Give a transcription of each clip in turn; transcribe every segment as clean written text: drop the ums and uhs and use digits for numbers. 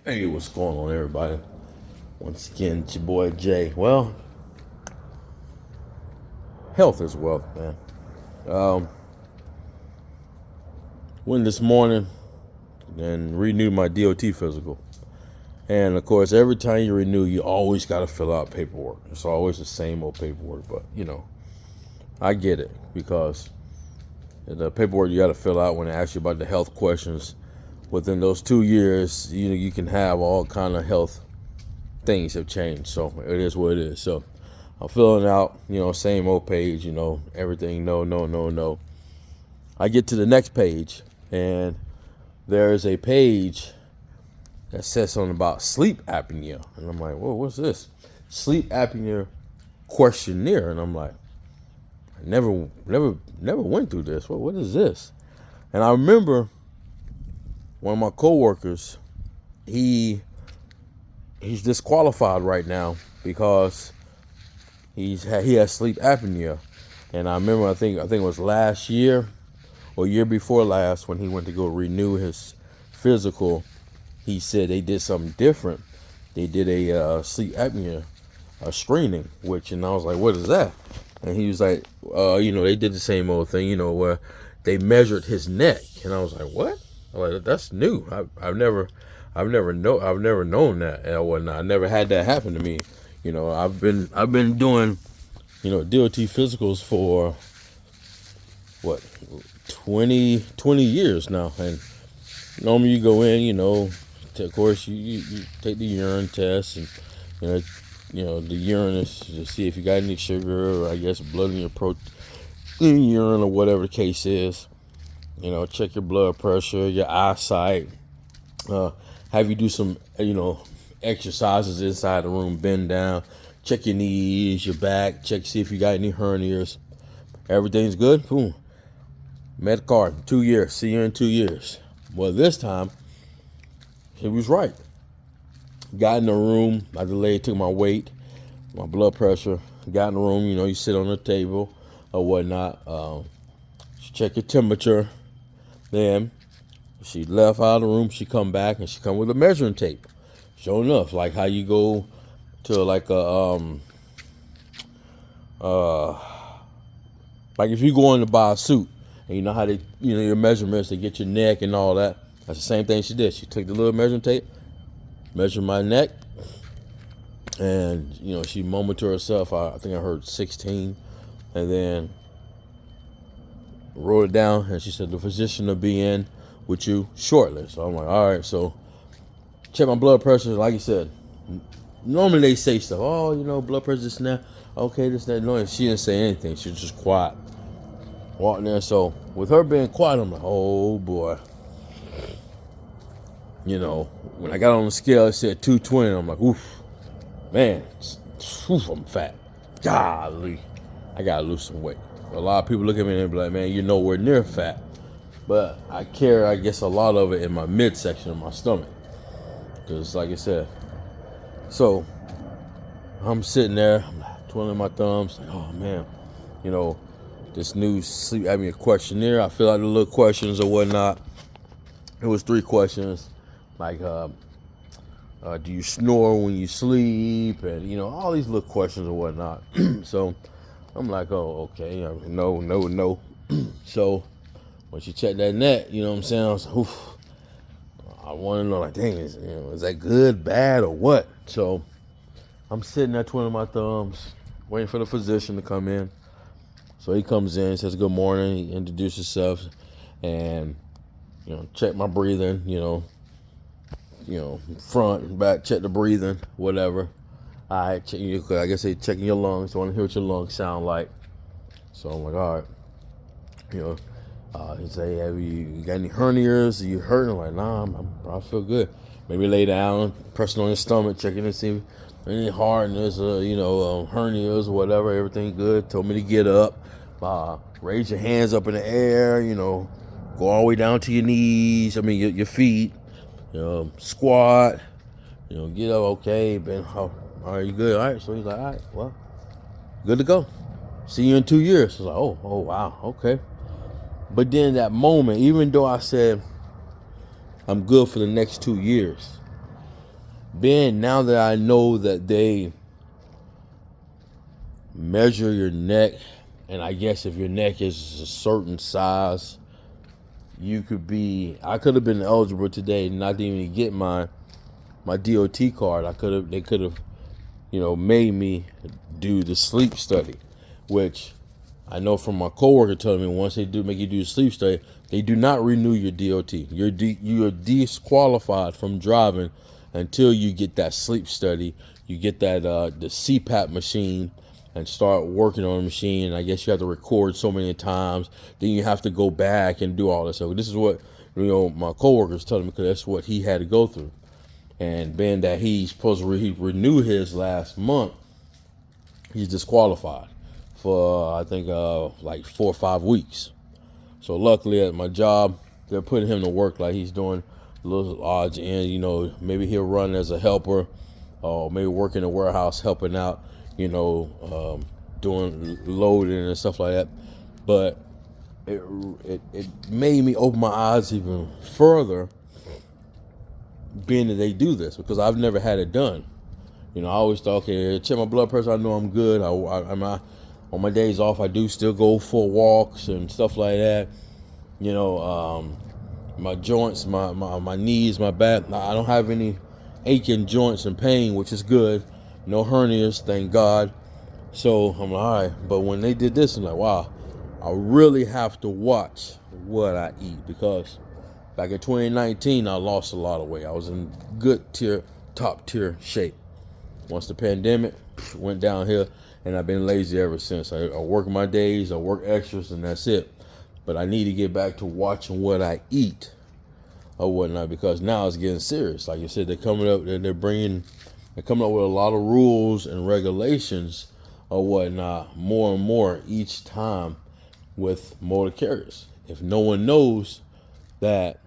Hey, what's going on, everybody? Once again, it's your boy Jay. Well, health is wealth, man. Um, Went this morning and renewed my D.O.T physical. And of course, every time you renew, you always got to fill out paperwork. It's always the same old paperwork, but I get it because the paperwork you got to fill out when they ask you about the health questions within those 2 years, you can have all kind of health things have changed. So it is what it is. So I'm filling out, same old page, everything. No, no, no, no. I get to the next page, and there is a page that says something about sleep apnea, and I'm like, whoa, what's this? Sleep apnea questionnaire, and I'm like, I never went through this. What is this? And I remember one of my coworkers, he's disqualified right now because he has sleep apnea. And I remember, I think it was last year or year before last, when he went to go renew his physical, he said they did something different. They did a sleep apnea screening, and I was like, what is that? And he was like, they did the same old thing, where they measured his neck. And I was like, what? I'm like, that's new. I've never known that and whatnot. I never had that happen to me. I've been doing, D.O.T physicals for what, 20 years now. And normally you go in, of course you take the urine test, and the urine is to see if you got any sugar, or I guess blood in your urine, or whatever the case is. Check your blood pressure, your eyesight, have you do some exercises inside the room, bend down, check your knees, your back, see if you got any hernias. Everything's good, boom, med card, 2 years, see you in 2 years. Well, this time he was right. Got in the room, I delayed, took my weight, my blood pressure, got in the room, you sit on the table or whatnot, check your temperature. Then she left out of the room, she come back, and she come with a measuring tape. Sure enough, like how you go to like like if you go in to buy a suit, and you know how they, your measurements, they get your neck and all that. That's the same thing she did. She took the little measuring tape, measured my neck, and she mumbled to herself, I think I heard 16, and then wrote it down, and she said the physician will be in with you shortly. So I'm like, all right. So check my blood pressure. Like you said, normally they say stuff. Oh, blood pressure this and that. Okay, this and that. No, she didn't say anything. She was just quiet, walking there. So with her being quiet, I'm like, oh boy. When I got on the scale, it said 220. I'm like, oof, man, I'm fat. Golly, I gotta lose some weight. A lot of people look at me and be like, man, you're nowhere near fat. But I carry, I guess, a lot of it in my midsection of my stomach. Because, like I said, so I'm sitting there, I'm twiddling my thumbs, like, oh man, this new sleep apnea questionnaire. I fill out the little questions or whatnot. It was 3 questions, like, do you snore when you sleep? And, all these little questions or whatnot. So I'm like, oh, okay, no. So when she checked that neck, you know what I'm saying? I was like, oof. I want to know, like, dang, is that good, bad, or what? So I'm sitting there twiddling my thumbs, waiting for the physician to come in. So he comes in, says good morning, he introduces himself, and check my breathing, front and back, check the breathing, whatever. All right, I guess they checking your lungs. I want to hear what your lungs sound like. So I'm like, all right, he say, have you got any hernias? Are you hurting? I'm like, nah, I feel good. Maybe lay down, pressing on your stomach, checking to see any hardness, hernias or whatever. Everything good. Told me to get up, raise your hands up in the air, go all the way down to your knees. I mean, your feet. Squat. Get up. Okay, Ben. Are you good? All right. So he's like, all right, well, good to go. See you in 2 years. I was like, oh, wow, okay. But then that moment, even though I said I'm good for the next 2 years, being now that I know that they measure your neck, and I guess if your neck is a certain size, I could have been eligible today not even get my D.O.T. card. They could have, made me do the sleep study, which I know from my coworker telling me once they do make you do the sleep study, they do not renew your D.O.T. You're disqualified from driving until you get that sleep study. You get that the CPAP machine and start working on the machine. And I guess you have to record so many times. Then you have to go back and do all this. So this is what my coworker's telling me, because that's what he had to go through. And being that he's supposed to renew his last month, he's disqualified for I think like 4 or 5 weeks. So luckily at my job, they're putting him to work like he's doing a little odds end. Maybe he'll run as a helper, or maybe work in a warehouse helping out, doing loading and stuff like that. But it made me open my eyes even further, being that they do this, because I've never had it done. I always thought, okay, check my blood pressure. I know I'm good. I'm on my days off. I do still go for walks and stuff like that. My joints, my knees, my back. I don't have any aching joints and pain, which is good. No hernias, thank God. So I'm like, all right. But when they did this, I'm like, wow, I really have to watch what I eat, because back in 2019, I lost a lot of weight. I was in top tier shape. Once the pandemic went downhill, and I've been lazy ever since. I work my days, I work extras, and that's it. But I need to get back to watching what I eat or whatnot, because now it's getting serious. Like you said, they're coming up with a lot of rules and regulations or whatnot, more and more each time with motor carriers. If no one knows that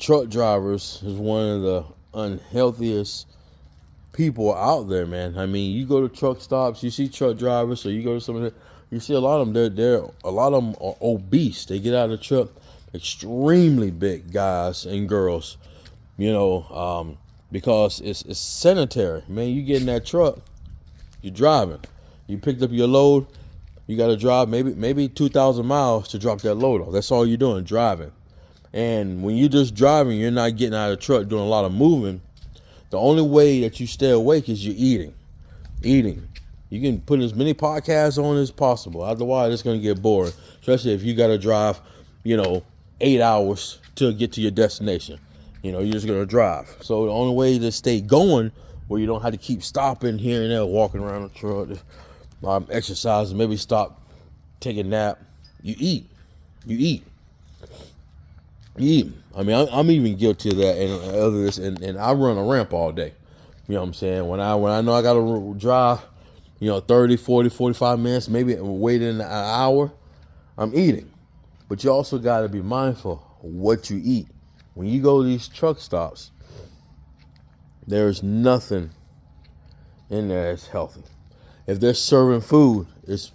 truck drivers is one of the unhealthiest people out there, man. I mean, you go to truck stops, you see truck drivers, or you go to some of the, you see a lot of them. A lot of them are obese. They get out of the truck, extremely big guys and girls, because it's sanitary, man. You get in that truck, you're driving. You picked up your load, you got to drive maybe 2,000 miles to drop that load off. That's all you're doing, driving. And when you're just driving, you're not getting out of the truck doing a lot of moving. The only way that you stay awake is you're eating. You can put as many podcasts on as possible. Otherwise, it's going to get boring, especially if you got to drive, 8 hours to get to your destination. You're just going to drive. So the only way to stay going, where you don't have to keep stopping here and there, walking around the truck, exercising, maybe stop, take a nap. You eat. I mean, I'm even guilty of that and others, and I run a ramp all day. You know what I'm saying? When I know I got to drive, 30, 40, 45 minutes, maybe wait in an hour, I'm eating. But you also got to be mindful of what you eat. When you go to these truck stops, there's nothing in there that's healthy. If they're serving food, it's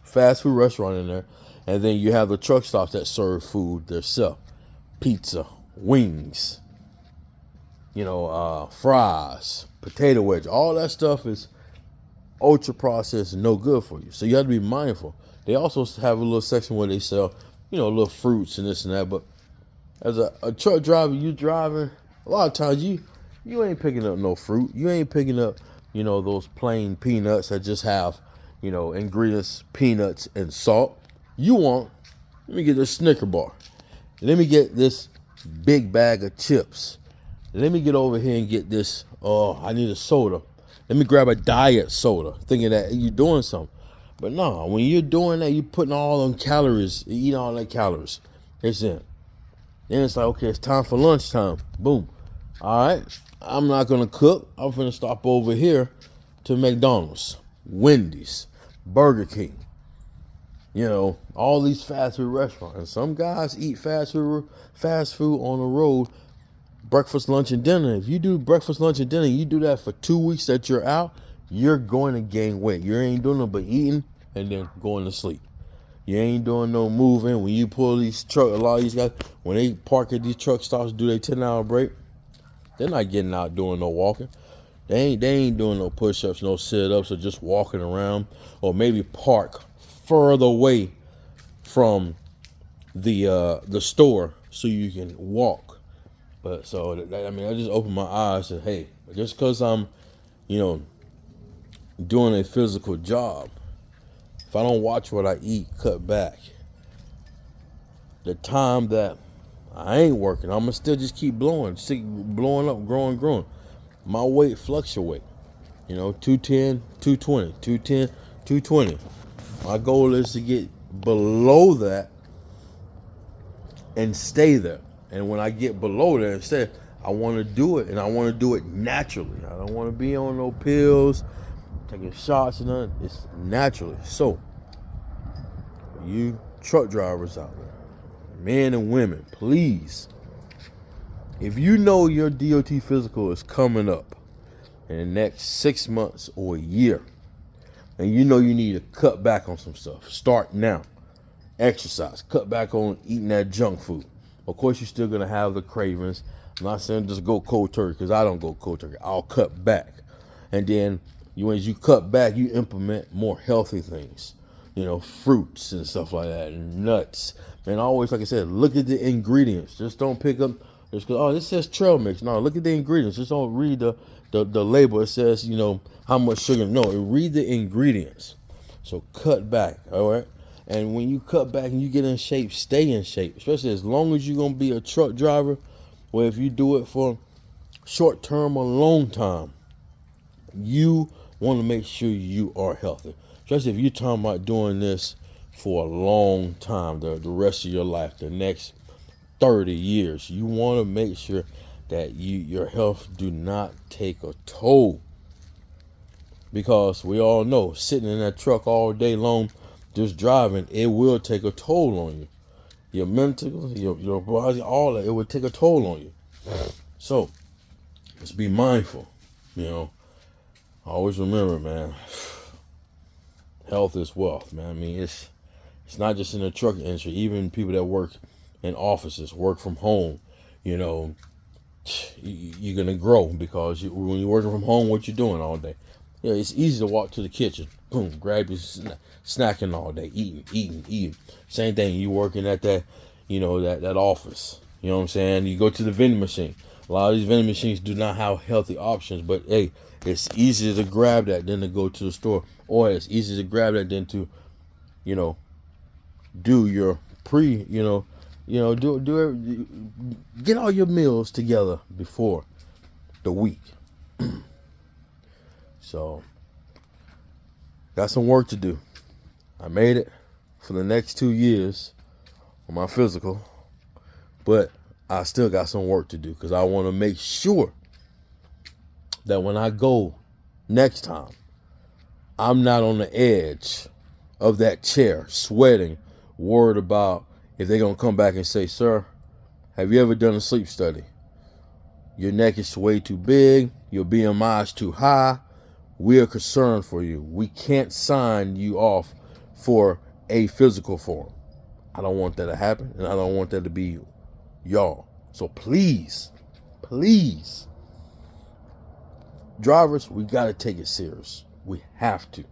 fast food restaurant in there, and then you have the truck stops that serve food themselves. Pizza, wings, fries, potato wedge, all that stuff is ultra processed and no good for you. So you have to be mindful. They also have a little section where they sell, little fruits and this and that. But as a truck driver, you driving, a lot of times you ain't picking up no fruit. You ain't picking up, those plain peanuts that just have, ingredients, peanuts and salt. Let me get this Snicker bar. Let me get this big bag of chips. Let me get over here and get this, I need a soda. Let me grab a diet soda, thinking that you're doing something. But no, when you're doing that, you're putting all them calories, eating all that calories. It's in. Then it's like, okay, it's time for lunchtime. Boom. All right, I'm not going to cook. I'm going to stop over here to McDonald's, Wendy's, Burger King. All these fast food restaurants. And some guys eat fast food on the road, breakfast, lunch, and dinner. If you do breakfast, lunch, and dinner, you do that for 2 weeks that you're out, you're going to gain weight. You ain't doing no but eating and then going to sleep. You ain't doing no moving. When you pull these trucks, a lot of these guys, when they park at these truck stops, do their 10-hour break, They're not getting out doing no walking. They ain't doing no push-ups, no sit-ups, or just walking around, or maybe park further away from the store so you can walk. But so I mean, I just opened my eyes and hey, just because I'm, you know, doing a physical job, if I don't watch what I eat, cut back, the time that I ain't working, I'm gonna still just keep blowing up, growing. My weight fluctuate. 210, 220, 210, 220. My goal is to get below that and stay there. And when I get below there and stay, I want to do it, and I want to do it naturally. I don't want to be on no pills, taking shots and nothing. It's naturally. So, you truck drivers out there, men and women, please, if you know your DOT physical is coming up in the next 6 months or a year, and you know you need to cut back on some stuff, start now. Exercise, cut back on eating that junk food. Of course, you're still gonna have the cravings. I'm not saying just go cold turkey, because I don't go cold turkey. I'll cut back, and then as you cut back, you implement more healthy things. Fruits and stuff like that, and nuts. And always, like I said, look at the ingredients. Just don't pick up just because this says trail mix. No, look at the ingredients. Just don't read the label. It says how much sugar. No, read the ingredients. So cut back. All right. And when you cut back and you get in shape, stay in shape. Especially as long as you're going to be a truck driver, or if you do it for short term or long time, you want to make sure you are healthy. Especially if you're talking about doing this for a long time, the rest of your life, the next 30 years. You want to make sure that your health do not take a toll. Because we all know, sitting in that truck all day long, just driving, it will take a toll on you. Your mental, your body, all that, it will take a toll on you. So, just be mindful. Always remember, man, health is wealth, man. I mean, it's not just in the truck industry. Even people that work in offices, work from home, you're going to grow because when you're working from home, what you're doing all day. It's easy to walk to the kitchen, boom, grab your snacking all day, eating. Same thing, you working at that office. You know what I'm saying? You go to the vending machine. A lot of these vending machines do not have healthy options, but hey, it's easier to grab that than to go to the store, or it's easier to grab that than to, do your get all your meals together before the week. So, got some work to do. I made it for the next 2 years on my physical, but I still got some work to do because I want to make sure that when I go next time, I'm not on the edge of that chair, sweating, worried about if they're going to come back and say, "Sir, have you ever done a sleep study? Your neck is way too big. Your BMI is too high. We are concerned for you. We can't sign you off for a physical form." I don't want that to happen, and I don't want that to be y'all. So please, drivers, we got to take it serious. We have to.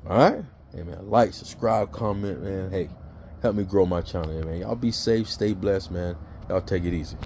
All right? Hey, man, like, subscribe, comment, man. Hey, help me grow my channel, man. Y'all be safe, stay blessed, man. Y'all take it easy.